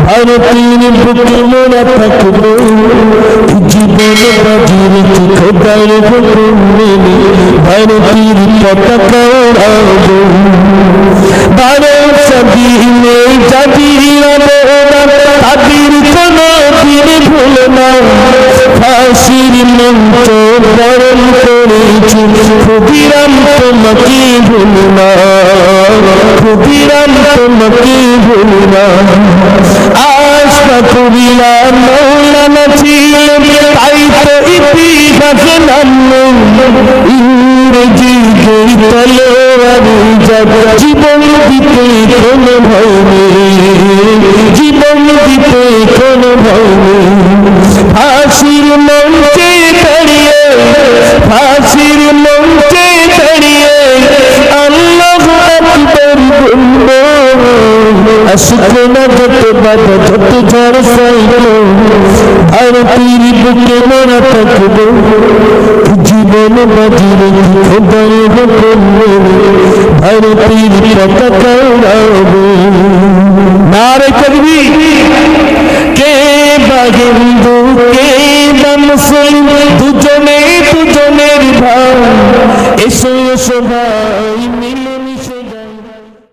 ভারতীর বুকে মোরা থাকবো জীবন বাজি রেখে খোদার হুকুম মেনে ভারতীর পতাকা ওড়াবো। ভারত স্বাধীনে জাতির অবদান তাদের কোনো দিন ভুলে না। ফাঁসির মঞ্চ বরণ করেছি ক্ষুদিরাম তোমাকে ভুলে না, ক্ষুদিরাম তোমাকে ভুলে না। আশা করিলাম মৌলানা ছিলেন তাই তো ইতিহাসে নাম ইংরেজি তলোয়ারি জীবন দিতে কোনো ভয় নেই, জীবন দিতে কোনো ভয় নেই। ফাঁসির মঞ্চে দাঁড়িয়ে, ফাঁসির মঞ্চে দাঁড়িয়ে আল্লাহু আকবার বলবো। আসুক না যত বাধা যত ঝড় সাইক্লোন ভারতীর বুকে মোরা থাকবো জীবন বাজি রেখে খোদার হুকুম মেনে ভারতীর পতাকা উড়াবো। নারে তাকবীর। কে বা হিন্দু কে বা মুসলিম দুজনে দুজনের ভাই, এসো এসো ভাই।